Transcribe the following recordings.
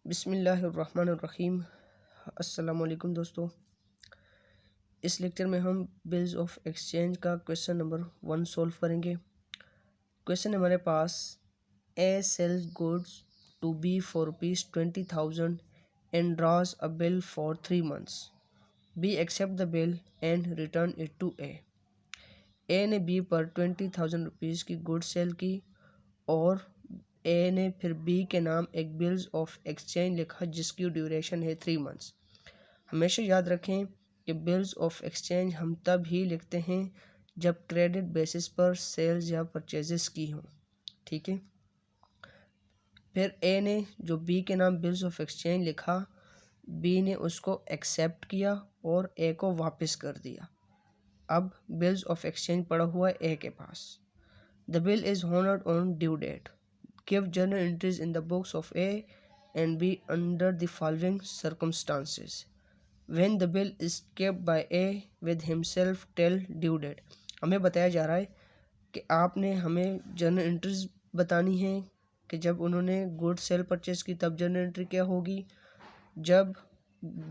बिस्मिल्लाहिर्रहमानिर्रहीम। अस्सलाम वालेकुम दोस्तों। इस लेक्चर में हम बिल्स ऑफ एक्सचेंज का क्वेश्चन नंबर 1 सॉल्व करेंगे। क्वेश्चन हमारे पास A sells goods to B for ₹20,000 and draws a bill for 3 months। B accept the bill and return it to A. A ने बी पर ₹20,000 की goods sale की और ए ने फिर बी के नाम एक बिल्स ऑफ एक्सचेंज लिखा जिसकी ड्यूरेशन है 3 months। हमेशा याद रखें कि बिल्स ऑफ एक्सचेंज हम तब ही लिखते हैं जब क्रेडिट बेसिस पर सेल्स या परचेजेस की हों, ठीक है। फिर ए ने जो बी के नाम बिल्स ऑफ एक्सचेंज लिखा, बी ने उसको एक्सेप्ट किया और ए को वापस कर दिया। अब बिल्स ऑफ एक्सचेंज पड़ा हुआ है ए के पास। The bill is honoured on due date. Give journal entries in the books of A and B under the following circumstances. When the bill is kept by A with himself till due date। हमें बताया जा रहा है कि आपने हमें journal entries बतानी है कि जब उन्होंने गुड सेल परचेज की तब जर्नल एंट्री क्या होगी, जब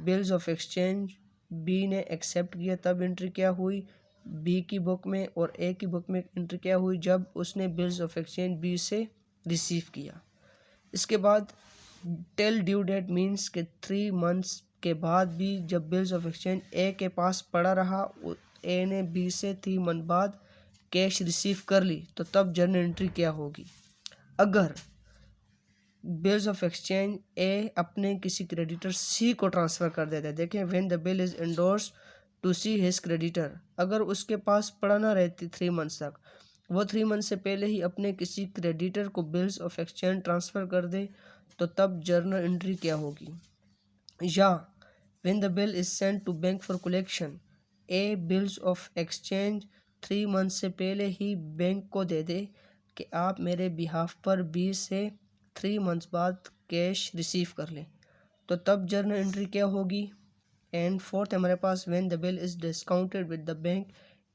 बिल्स ऑफ एक्सचेंज बी ने एक्सेप्ट किया तब एंट्री क्या हुई बी की बुक में, और ए की बुक में एंट्री क्या हुई जब उसने बिल्स ऑफ एक्सचेंज बी से रिसीव किया। इसके बाद टेल ड्यू डेट मीन्स के 3 months के बाद भी जब बिल्स ऑफ एक्सचेंज ए के पास पड़ा रहा, ए ने बी से 3 month बाद कैश रिसीव कर ली, तो तब जर्नल एंट्री क्या होगी। अगर बिल्स ऑफ एक्सचेंज ए अपने किसी क्रेडिटर सी को ट्रांसफ़र कर देता है, देखें when the bill is endorse to C his creditor, अगर उसके पास पड़ा ना रहती 3 months तक, वो 3 months से पहले ही अपने किसी क्रेडिटर को बिल्स ऑफ एक्सचेंज ट्रांसफ़र कर दे, तो तब जर्नल एंट्री क्या होगी। या when the bill is sent to bank for collection, A bills of exchange 3 months से पहले ही बैंक को दे दे कि आप मेरे बिहाफ पर बी से 3 months बाद कैश रिसीव कर लें, तो तब जर्नल एंट्री क्या होगी। एंड फोर्थ हमारे पास when the bill is discounted with the bank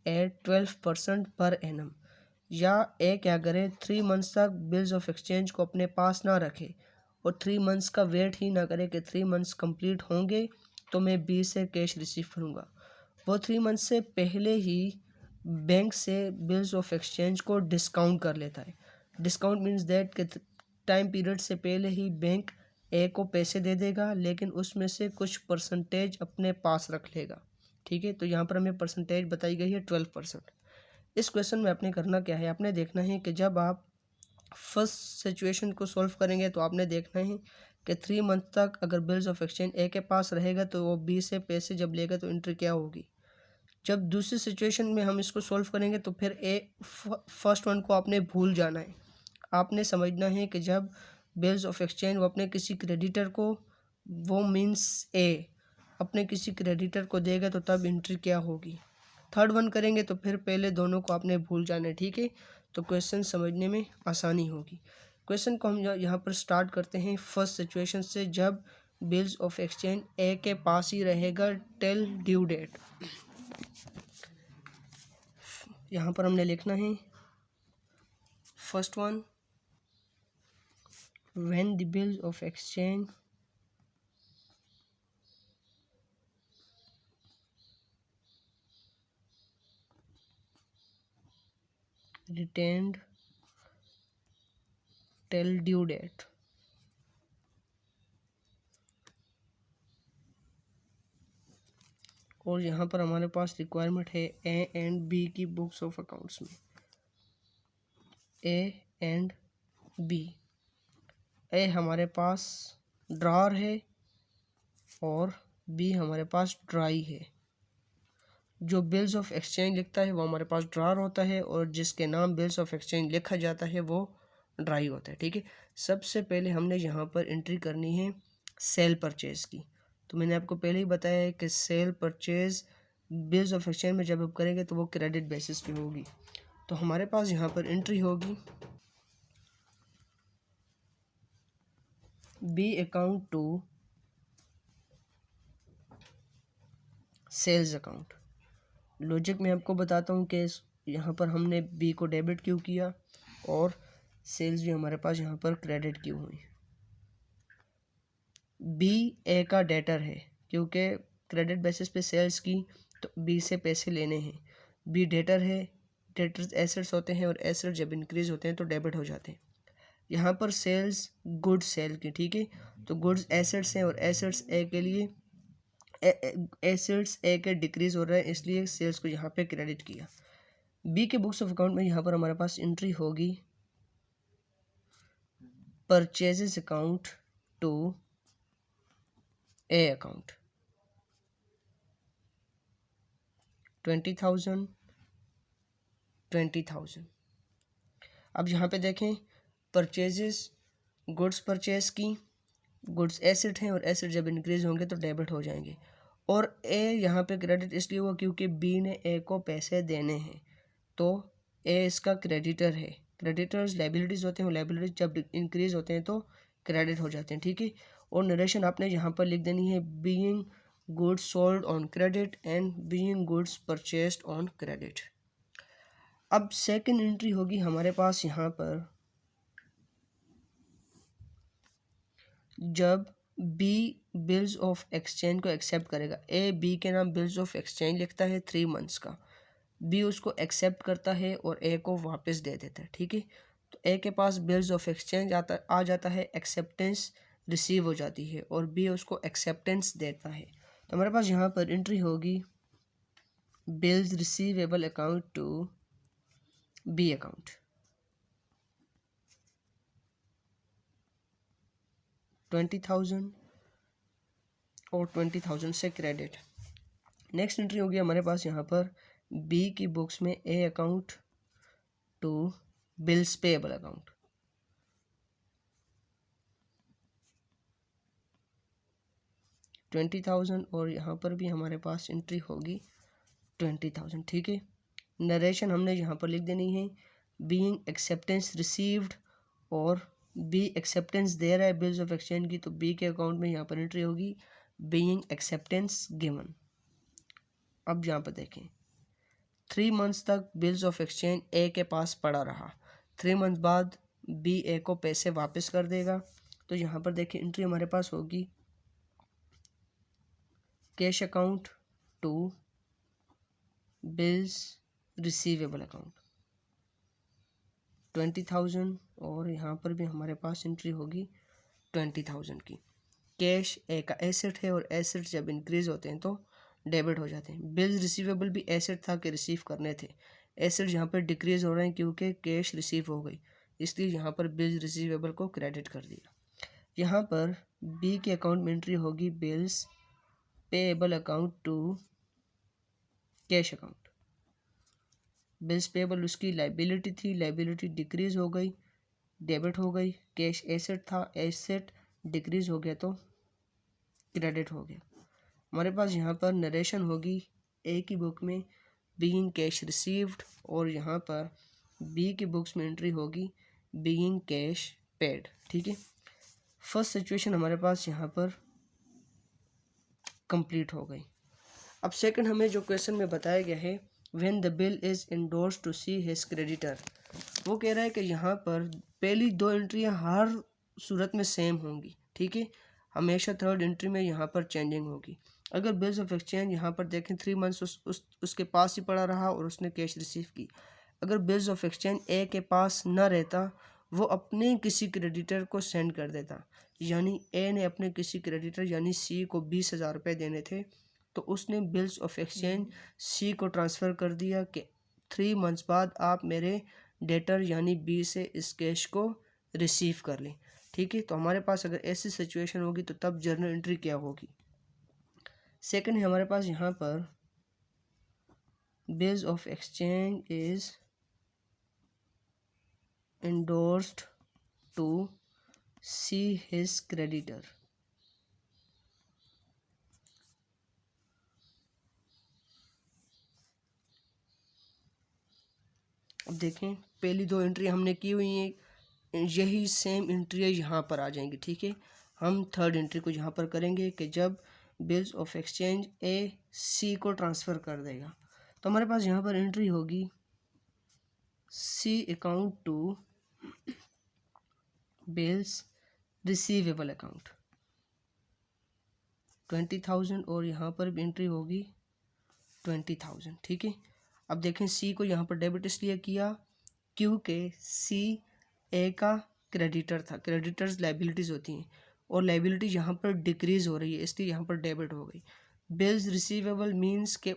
at 12% per annum. या ए क्या करे 3 months तक बिल्स ऑफ एक्सचेंज को अपने पास ना रखे और 3 months का वेट ही ना करे कि 3 months कंप्लीट होंगे तो मैं बी से कैश रिसीव करूँगा। वो 3 months से पहले ही बैंक से बिल्स ऑफ एक्सचेंज को डिस्काउंट कर लेता है। डिस्काउंट मीन्स दैट कि टाइम पीरियड से पहले ही बैंक ए को पैसे दे देगा, लेकिन उसमें से कुछ परसेंटेज अपने पास रख लेगा, ठीक है। तो यहाँ पर हमें परसेंटेज बताई गई है 12%। इस क्वेश्चन में आपने करना क्या है, आपने देखना है कि जब आप फर्स्ट सिचुएशन को सॉल्व करेंगे तो आपने देखना है कि 3 month तक अगर बिल्स ऑफ एक्सचेंज ए के पास रहेगा तो वो बी से पैसे जब लेगा तो एंट्री क्या होगी। जब दूसरी सिचुएशन में हम इसको सॉल्व करेंगे तो फिर फर्स्ट वन को आपने भूल जाना है। आपने समझना है कि जब बिल्स ऑफ एक्सचेंज वो अपने किसी क्रेडिटर को, वो मीन्स ए अपने किसी क्रेडिटर को देगा तो तब एंट्री क्या होगी। थर्ड वन करेंगे तो फिर पहले दोनों को आपने भूल जाना है, ठीक है। तो क्वेश्चन समझने में आसानी होगी। क्वेश्चन को हम यहाँ पर स्टार्ट करते हैं फर्स्ट सिचुएशन से, जब बिल्स ऑफ एक्सचेंज ए के पास ही रहेगा टिल ड्यू डेट। यहाँ पर हमने लिखना है first one when the bills of exchange retained till due date। और यहाँ पर हमारे पास रिक्वायरमेंट है ए एंड बी की बुक्स ऑफ अकाउंट्स में। ए एंड बी, ए हमारे पास ड्रॉर है और बी हमारे पास ड्राई है। जो बिल्स ऑफ एक्सचेंज लिखता है वो हमारे पास ड्रॉर होता है और जिसके नाम बिल्स ऑफ एक्सचेंज लिखा जाता है वो ड्राई होता है, ठीक है। सबसे पहले हमने यहाँ पर एंट्री करनी है सेल परचेज की। तो मैंने आपको पहले ही बताया है कि cell purchase bills of exchange में जब आप करेंगे तो वो क्रेडिट बेसिस पे होगी। तो हमारे पास यहाँ पर एंट्री होगी B account to sales account. Logic मैं आपको बताता हूँ कि यहाँ पर हमने बी को डेबिट क्यों किया और सेल्स भी हमारे पास यहाँ पर क्रेडिट क्यों हुई। बी ए का डेटर है, क्योंकि क्रेडिट बेसिस पे सेल्स की तो बी से पैसे लेने हैं। बी डेटर है, डेटर्स एसेट्स होते हैं और एसेट जब इंक्रीज होते हैं तो डेबिट हो जाते हैं। यहाँ पर सेल्स गुड्स सेल की, ठीक है, तो गुड्स एसेट्स हैं और एसेट्स ए के लिए एसेट्स ए के डिक्रीज हो रहा है, इसलिए सेल्स को यहाँ पे क्रेडिट किया। बी के बुक्स ऑफ अकाउंट में यहाँ पर हमारे पास एंट्री होगी purchases account to A account 20,000 20,000। अब यहाँ पे देखें परचेजेस गुड्स परचेज की, गुड्स एसेट हैं और एसेट जब इंक्रीज होंगे तो डेबिट हो जाएंगे। और ए यहाँ पे क्रेडिट इसलिए हुआ क्योंकि बी ने ए को पैसे देने हैं, तो ए इसका क्रेडिटर है। क्रेडिटर्स लाइबिलिटीज होते हैं, लाइबिलिटीज जब इंक्रीज होते हैं तो क्रेडिट हो जाते हैं, ठीक है। और नरेशन आपने यहाँ पर लिख देनी है being goods sold on credit and being goods purchased on credit. अब सेकंड एंट्री होगी हमारे पास यहाँ पर जब बी बिल्स ऑफ एक्सचेंज को एक्सेप्ट करेगा। ए बी के नाम बिल्स ऑफ एक्सचेंज लिखता है 3 मंथ्स का, बी उसको एक्सेप्ट करता है और ए को वापस दे देता है, ठीक है। तो ए के पास बिल्स ऑफ एक्सचेंज आ जाता है, एक्सेप्टेंस रिसीव हो जाती है और बी उसको एक्सेप्टेंस देता है। तो हमारे पास यहाँ पर एंट्री होगी bills receivable account to B account 20,000 और 20,000 से क्रेडिट। नेक्स्ट एंट्री होगी हमारे पास यहाँ पर बी की बुक्स में A account to bills payable account 20,000 और यहाँ पर भी हमारे पास एंट्री होगी 20,000, ठीक है। नरेशन हमने यहाँ पर लिख देनी है बीइंग एक्सेप्टेंस रिसीव्ड, और बी एक्सेप्टेंस दे रहा है बिल्स ऑफ एक्सचेंज की, तो बी के अकाउंट में यहाँ पर एंट्री होगी बीइंग एक्सेप्टेंस गिवन। अब यहाँ पर देखें 3 मंथ्स तक बिल्स ऑफ एक्सचेंज ए के पास पड़ा रहा, 3 मंथ बाद बी ए को पैसे वापस कर देगा। तो यहाँ पर देखें एंट्री हमारे पास होगी cash account to bills receivable account 20,000 और यहाँ पर भी हमारे पास एंट्री होगी 20,000 की। कैश ए का एसेट है और एसेट जब इंक्रीज होते हैं तो डेबिट हो जाते हैं। बिल्स रिसीवेबल भी एसेट था कि रिसीव करने थे, एसेट यहाँ पर डिक्रीज हो रहे हैं क्योंकि कैश रिसीव हो गई, इसलिए यहाँ पर बिल्स रिसीवेबल को क्रेडिट कर दिया। यहाँ पर बी के अकाउंट में एंट्री होगी bills payable account to cash account. Bills payable उसकी लाइबिलिटी थी, लाइबिलिटी डिक्रीज हो गई, डेबिट हो गई। कैश एसेट था, एसेट डिक्रीज हो गया तो क्रेडिट हो गया। हमारे पास यहाँ पर नरेशन होगी ए की बुक में बीइंग कैश रिसीव्ड, और यहाँ पर बी की बुक्स में एंट्री होगी बीइंग कैश पेड, ठीक है। फर्स्ट सिचुएशन हमारे पास यहाँ पर कंप्लीट हो गई। अब सेकंड हमें जो क्वेश्चन में बताया गया है when the bill is endorse to C his creditor, वो कह रहा है कि यहाँ पर पहली 2 एंट्रियाँ हर सूरत में सेम होंगी, ठीक है। हमेशा थर्ड एंट्री में यहाँ पर चेंजिंग होगी। अगर बिल्स ऑफ एक्सचेंज यहाँ पर देखें 3 मंथ्स उसके पास ही पड़ा रहा और उसने कैश रिसीव की। अगर बिल्स ऑफ एक्सचेंज ए के पास न रहता, वो अपने किसी क्रेडिटर को सेंड कर देता, यानी ए ने अपने किसी क्रेडिटर यानी सी को 20,000 रुपये देने थे, तो उसने बिल्स ऑफ एक्सचेंज सी को ट्रांसफ़र कर दिया कि 3 मंथ्स बाद आप मेरे डेटर यानी बी से इस कैश को रिसीव कर लें, ठीक है। तो हमारे पास अगर ऐसी सिचुएशन होगी तो तब जर्नल एंट्री क्या होगी। सेकंड है हमारे पास यहाँ पर bills of exchange is endorsed to see his creditor, अब देखें पहली 2 एंट्री हमने की हुई हैं, यही सेम एंट्री यहाँ पर आ जाएंगी, ठीक है। हम थर्ड एंट्री को यहाँ पर करेंगे कि जब बिल्स ऑफ एक्सचेंज ए सी को ट्रांसफ़र कर देगा, तो हमारे पास यहाँ पर एंट्री होगी C account to bills receivable account 20,000 और यहाँ पर भी एंट्री होगी 20,000। ठीक है, अब देखें सी को यहाँ पर डेबिट इसलिए किया क्योंकि सी ए का क्रेडिटर था, क्रेडिटर्स लाइबिलिटीज़ होती हैं और लाइबिलिटी यहाँ पर डिक्रीज़ हो रही है इसलिए यहाँ पर डेबिट हो गई। बिल्स रिसीवेबल मींस के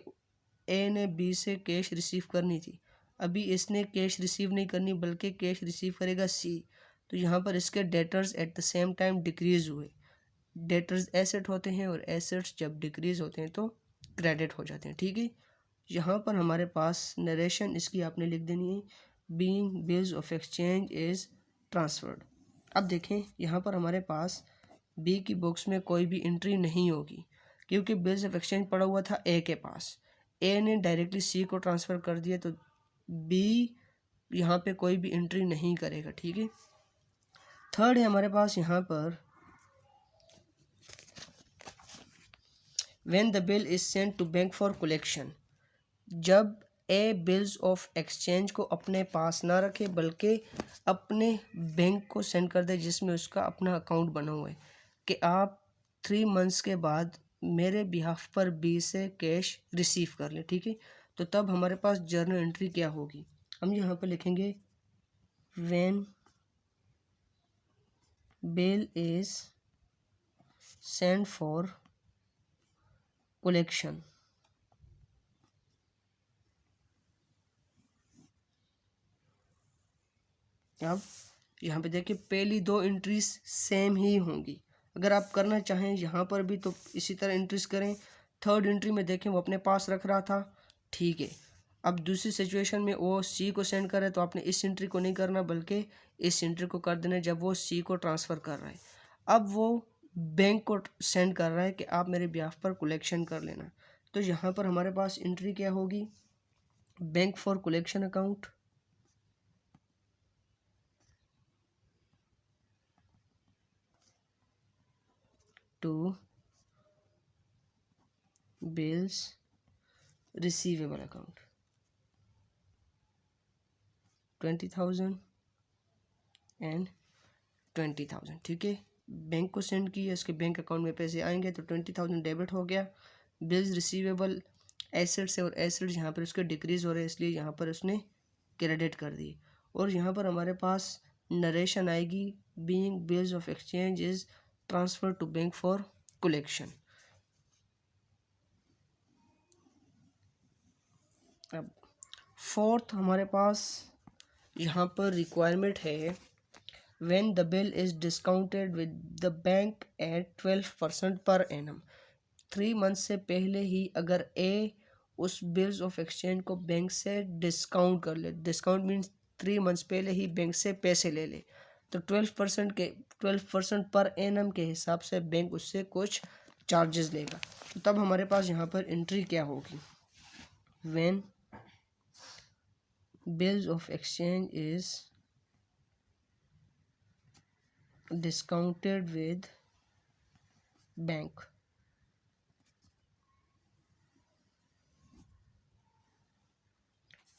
ए ने बी से कैश रिसीव करनी थी, अभी इसने कैश रिसीव नहीं करनी बल्कि कैश रिसीव करेगा सी, तो यहाँ पर इसके debtors at the same time decrease हुए। डेटर्स एसेट होते हैं और एसेट्स जब डिक्रीज़ होते हैं तो क्रेडिट हो जाते हैं। ठीक है, यहाँ पर हमारे पास नरेशन इसकी आपने लिख देनी है, being bills of exchange is transferred. अब देखें यहाँ पर हमारे पास बी की बुक्स में कोई भी एंट्री नहीं होगी क्योंकि बिल्स ऑफ एक्सचेंज पड़ा हुआ था ए के पास, ए ने डायरेक्टली सी को ट्रांसफ़र कर दिया तो बी यहाँ पे कोई भी एंट्री नहीं करेगा। ठीक है, थर्ड है हमारे पास यहाँ पर when the bill is sent to bank for collection, जब ए बिल्स ऑफ एक्सचेंज को अपने पास ना रखे बल्कि अपने बैंक को सेंड कर दे जिसमें उसका अपना अकाउंट बना हुआ है कि आप 3 मंथ्स के बाद मेरे बिहाफ पर बी से कैश रिसीव कर लें। ठीक है, तो तब हमारे पास जर्नल एंट्री क्या होगी, हम यहाँ पर लिखेंगे when bill is send for collection. अब यहाँ पे देखिए पहली दो एंट्रीज सेम ही होंगी, अगर आप करना चाहें यहाँ पर भी तो इसी तरह एंट्रीज करें। थर्ड एंट्री में देखें वो अपने पास रख रहा था, ठीक है। अब दूसरी सिचुएशन में वो सी को सेंड कर रहा है तो आपने इस एंट्री को नहीं करना बल्कि इस एंट्री को कर देना जब वो सी को ट्रांसफ़र कर रहा है। अब वो बैंक को सेंड कर रहा है कि आप मेरे ब्याह पर कलेक्शन कर लेना, तो यहाँ पर हमारे पास एंट्री क्या होगी, bank for collection account to bills receivable account 20,000 and 20,000। ठीक है, बैंक को सेंड किया, इसके बैंक अकाउंट में पैसे आएंगे तो 20,000 डेबिट हो गया। बिल्स रिसीवेबल एसेट्स है और एसेट्स यहाँ पर उसके डिक्रीज़ हो रहे हैं इसलिए यहाँ पर उसने क्रेडिट कर दी। और यहाँ पर हमारे पास नरेशन आएगी being bills of exchange is transfer to bank for collection. अब फोर्थ हमारे पास यहाँ पर रिक्वायरमेंट है when the bill is discounted with the bank at 12% per annum. 3 month से पहले ही अगर ए उस बिल्स ऑफ एक्सचेंज को बैंक से डिस्काउंट कर ले, डिस्काउंट मीन्स 3 मंथ्स पहले ही बैंक से पैसे ले ले, तो 12% पर एनम के हिसाब से बैंक उससे कुछ चार्जेस लेगा। तो तब हमारे पास यहाँ पर एंट्री क्या होगी, when bills of exchange is discounted with bank.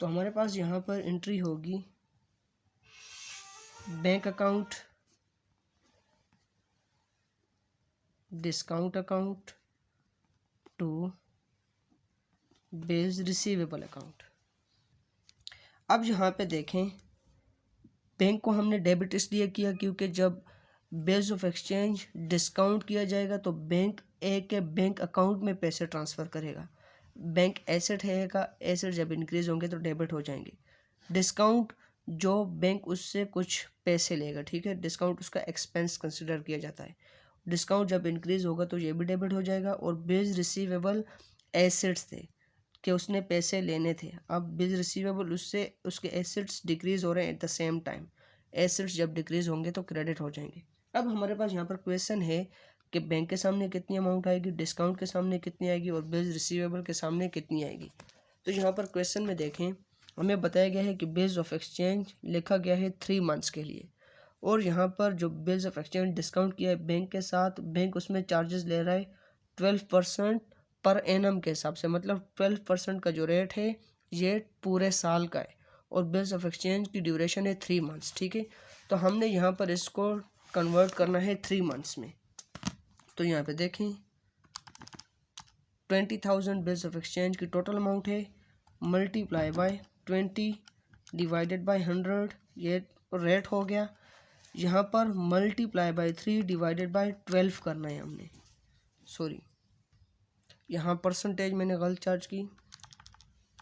तो हमारे पास यहाँ पर एंट्री होगी bank account discount account to bills receivable account. अब यहाँ पे देखें बैंक को हमने डेबिट इसलिए किया क्योंकि जब बिल्स ऑफ एक्सचेंज डिस्काउंट किया जाएगा तो बैंक ए के बैंक अकाउंट में पैसे ट्रांसफ़र करेगा। बैंक एसेट है का, एसेट जब इंक्रीज होंगे तो डेबिट हो जाएंगे। डिस्काउंट जो बैंक उससे कुछ पैसे लेगा, ठीक है, डिस्काउंट उसका एक्सपेंस कंसिडर किया जाता है। डिस्काउंट जब इंक्रीज होगा तो ये भी डेबिट हो जाएगा। और बिल्स रिसीवेबल एसेट्स थे कि उसने पैसे लेने थे, अब बिल्स रिसीवेबल उससे उसके एसेट्स डिक्रीज़ हो रहे हैं at the same time, assets जब डिक्रीज़ होंगे तो क्रेडिट हो जाएंगे। अब हमारे पास यहाँ पर क्वेश्चन है कि बैंक के सामने कितनी अमाउंट आएगी, डिस्काउंट के सामने कितनी आएगी और बिल्स रिसीवेबल के सामने कितनी आएगी। तो यहाँ पर क्वेश्चन में देखें हमें बताया गया है कि बिल्स ऑफ एक्सचेंज लिखा गया है 3 मंथ्स के लिए, और यहाँ पर जो बिल्स ऑफ एक्सचेंज डिस्काउंट किया है बैंक के साथ, बैंक उसमें चार्जेस ले रहा है 12% पर एनम के हिसाब से, मतलब 12% का जो रेट है ये पूरे साल का है और बिल्स ऑफ एक्सचेंज की ड्यूरेशन है 3 मंथ्स। ठीक है, तो हमने यहाँ पर इसको कन्वर्ट करना है 3 मंथ्स में। तो यहाँ पे देखें 20,000 बिल्स ऑफ एक्सचेंज की टोटल अमाउंट है, मल्टीप्लाई बाय 20 डिवाइडेड बाय 100, ये रेट हो गया। यहाँ पर मल्टीप्लाई बाय 3 डिवाइडेड बाय 12 करना है हमने, सॉरी यहाँ परसेंटेज मैंने गलत चार्ज की।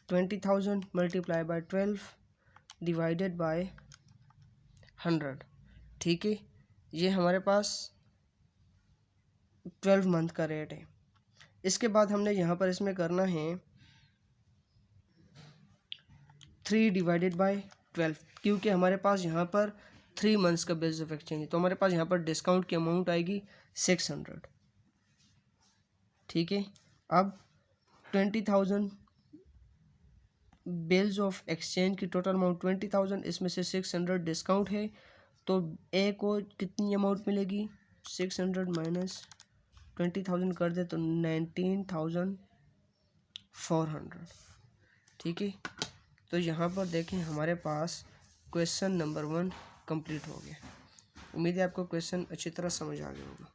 20,000 मल्टीप्लाई बाय 12 डिवाइडेड बाय 100, ठीक है। ये हमारे पास 12 मंथ का रेट है। इसके बाद हमने यहाँ पर इसमें करना है 3 डिवाइडेड बाय 12, क्योंकि हमारे पास यहाँ पर 3 मंथ्स का बिल्स ऑफ एक्सचेंज है, तो हमारे पास यहाँ पर डिस्काउंट की अमाउंट आएगी 600, ठीक है। अब 20,000 बिल्स ऑफ एक्सचेंज की टोटल अमाउंट 20,000, इसमें से 600 डिस्काउंट है, तो ए को कितनी अमाउंट मिलेगी, 600 माइनस 20,000 कर दे तो 19,400, ठीक है। तो यहाँ पर देखें हमारे पास क्वेश्चन नंबर 1 कंप्लीट हो गया। उम्मीद है आपको क्वेश्चन अच्छी तरह समझ आ गया होगा।